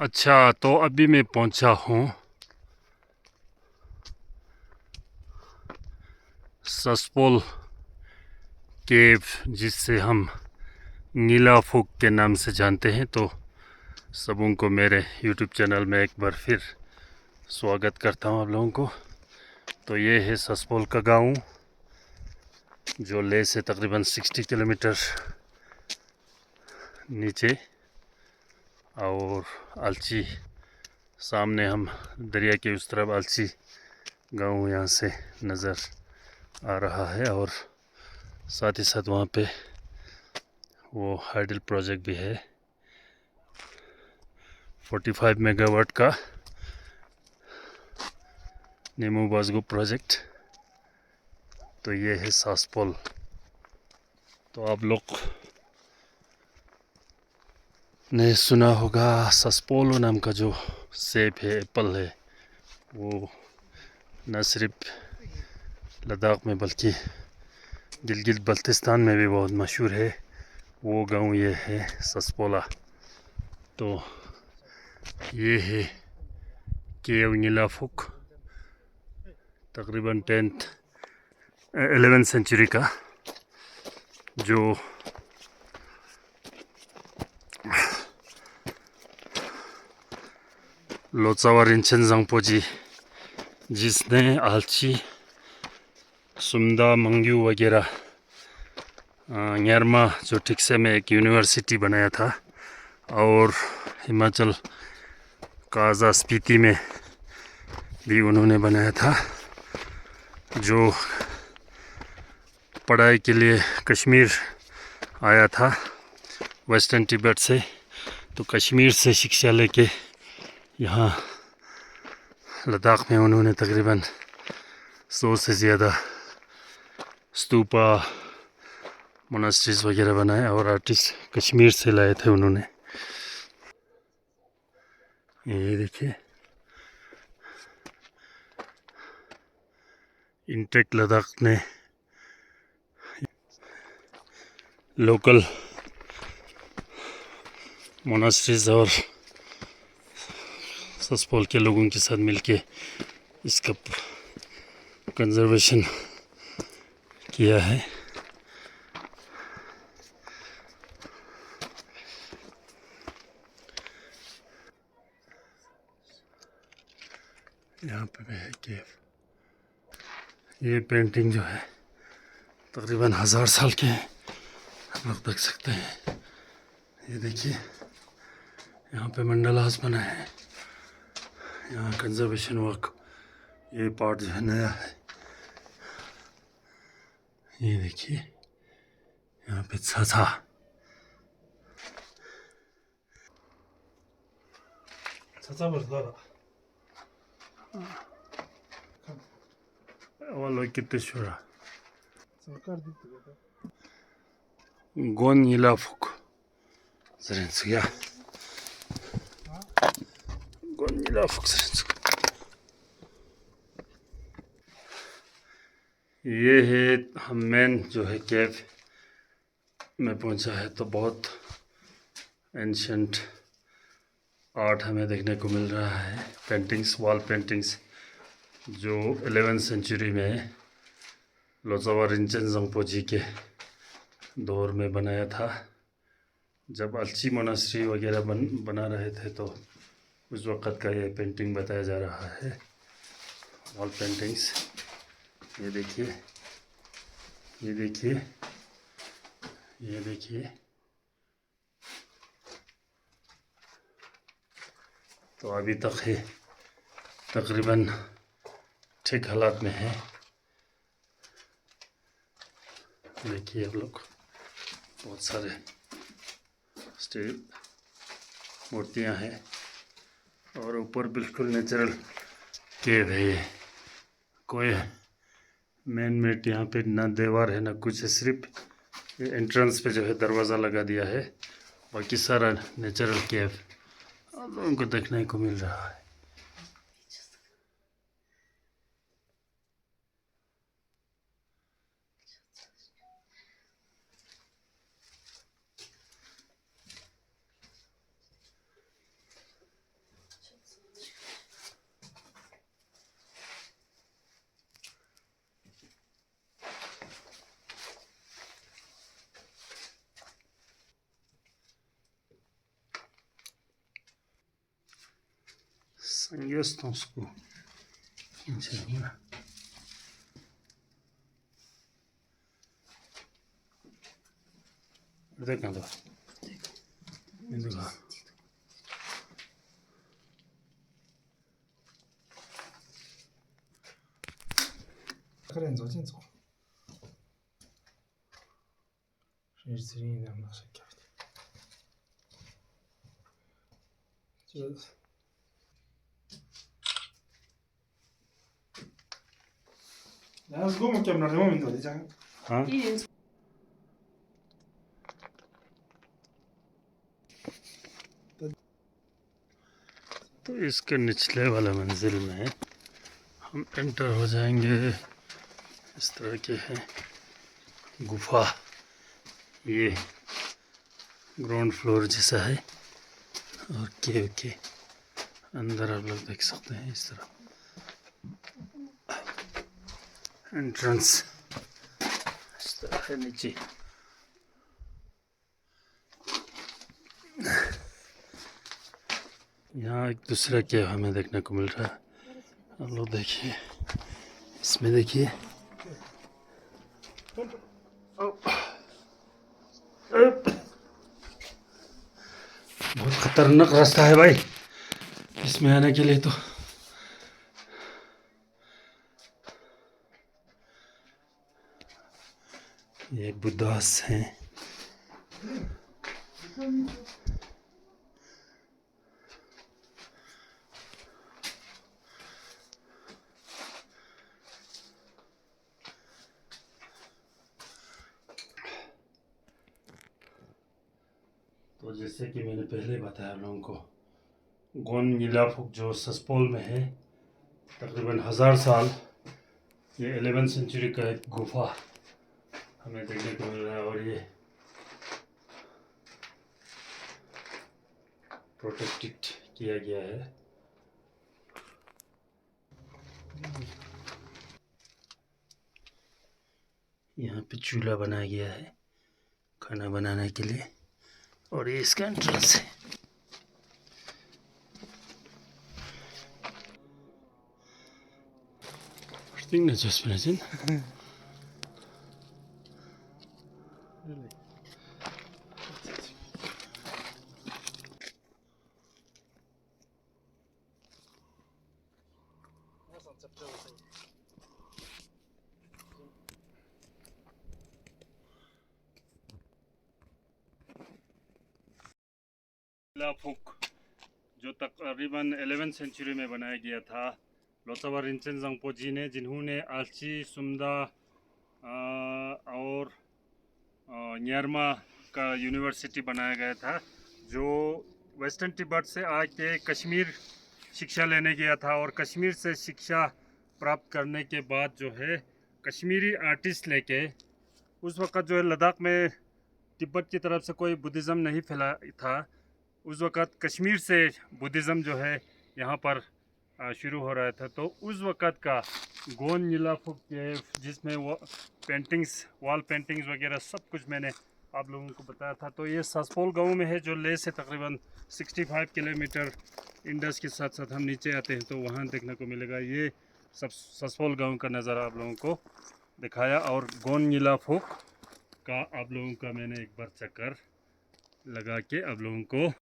अच्छा, तो अभी मैं पहुंचा हूँ सस्पोल केव, जिससे हम नीला फूक के नाम से जानते हैं। तो सबों को मेरे यूट्यूब चैनल में एक बार फिर स्वागत करता हूँ आप लोगों को। तो ये है सस्पोल का गांव, जो ले से तकरीबन 60 किलोमीटर नीचे, और अलची सामने, हम दरिया के उस तरफ अलची गांव यहाँ से नज़र आ रहा है। और साथ ही साथ वहाँ पे वो हाइडल प्रोजेक्ट भी है, 45 मेगावाट का नेमू बाजगो प्रोजेक्ट। तो ये है सस्पोल। तो आप लोग ने सुना होगा सस्पोलो नाम का जो सेब है, एप्पल है, वो न सिर्फ लद्दाख में बल्कि गिलगित बल्तिस्तान में भी बहुत मशहूर है। वो गांव ये है सस्पोला। तो ये है केव नीलाफुक, तकरीबन 11th सेंचुरी का, जो लोचावा रिंचन जंगपोजी, जिसने आलची, सुमदा, मंग्यू वगैरह न्यारमा जो ठिक्से में एक यूनिवर्सिटी बनाया था, और हिमाचल का आज़ा स्पीति में भी उन्होंने बनाया था। जो पढ़ाई के लिए कश्मीर आया था वेस्टर्न तिब्बत से, तो कश्मीर से शिक्षा लेके यहाँ लद्दाख में उन्होंने तकरीबन 100 से ज़्यादा स्तूपा, मोनास्ट्रीज वगैरह बनाए, और आर्टिस्ट कश्मीर से लाए थे उन्होंने। ये देखिए, इंटेक लद्दाख ने लोकल मोनास्ट्रीज और सस्पोल के लोगों के साथ मिलके इसका कंजर्वेशन किया है। यहाँ पे भी है केव। ये पेंटिंग जो है तकरीबन 1000 साल के हैं, आप लोग देख सकते हैं। ये देखिए, यहाँ पे मंडलास बना है। यहाँ कंजर्वेशन वर्क, ये पार्ट जो है नया है। ये देखिए, यहाँ पे छाछा, वाला कितने शुरा गोन इलाफुक Zrensuya. Gonila Fuxrensu. ये है हम मेन जो है केव में पहुंचा है। तो बहुत एंशंट आर्ट हमें देखने को मिल रहा है। पेंटिंग्स, वॉल पेंटिंग्स, जो 11th सेंचुरी में लोचावा रिंचन जंगपोजी के दौर में बनाया था। जब अलची मोनास्ट्री वगैरह बना रहे थे, तो उस वक़्त का ये पेंटिंग बताया जा रहा है। वॉल पेंटिंग्स, ये देखिए, ये देखिए, ये देखिए। तो अभी तक है तकरीबन ठीक हालात में है। देखिए आप लोग, बहुत सारे स्टील मूर्तियां हैं, और ऊपर बिल्कुल नेचुरल केव है। ये कोई मेन मेड यहाँ पे ना दीवार है ना कुछ है, सिर्फ एंट्रेंस पे जो है दरवाज़ा लगा दिया है। बाकी सारा नेचुरल केव आप लोगों को देखने को मिल रहा है। Jest tą skół. Nic nie ma. Dekam to. Niedługo.可能走进走。谁是最近的嘛？是搞的。就。然后我们叫不了我们做的讲。 हाँ तो इसके निचले वाले मंजिल में हम एंटर हो जाएंगे। इस तरह की है गुफा, ये ग्राउंड फ्लोर जैसा है और केव के अंदर आप लोग देख सकते हैं इस तरह एंट्रेंस इस तरह है नीचे। यहाँ एक दूसरा केव हमें देखने को मिल रहा है। आप लोग देखिए, इसमें देखिए बहुत खतरनाक रास्ता है भाई इसमें आने के लिए। तो ये बुद्धास हैं। तो जैसे कि मैंने पहले बताया आप लोगों को, गोन गिलाफुक जो सस्पोल में है, तकरीबन 1000 साल, ये 11वीं सेंचुरी का एक गुफा हमें देखने को मिल रहा है। और ये प्रोटेक्टेड किया गया है। यहाँ पे चूल्हा बनाया गया है खाना बनाने के लिए और ये इसका एंट्रेंस है। Verstehe das was wir sind. लाफुक जो तकरीबन 11वीं सेंचुरी में बनाया गया था लोसाबा रिंचेन जंगपो जी ने, जिन्होंने आल्ची सुमदा और न्यारमा का यूनिवर्सिटी बनाया गया था, जो वेस्टर्न तिब्बत से आके कश्मीर शिक्षा लेने गया था। और कश्मीर से शिक्षा प्राप्त करने के बाद जो है कश्मीरी आर्टिस्ट लेके, उस वक़्त जो है लद्दाख में तिब्बत की तरफ से कोई बुद्धिज़्म नहीं फैला था। उस वक़्त कश्मीर से बुद्धिज़्म जो है यहाँ पर शुरू हो रहा था। तो उस वक़्त का गोन गिलाफुक केव, जिसमें वो पेंटिंग्स, वॉल पेंटिंग्स वगैरह सब कुछ मैंने आप लोगों को बताया था। तो ये सस्पोल गांव में है, जो ले से तकरीबन 65 किलोमीटर इंडस के साथ साथ हम नीचे आते हैं तो वहाँ देखने को मिलेगा। ये सब सस्पोल गांव का नज़ारा आप लोगों को दिखाया और गोन गिलाफुक का आप लोगों का मैंने एक बार चक्कर लगा के आप लोगों को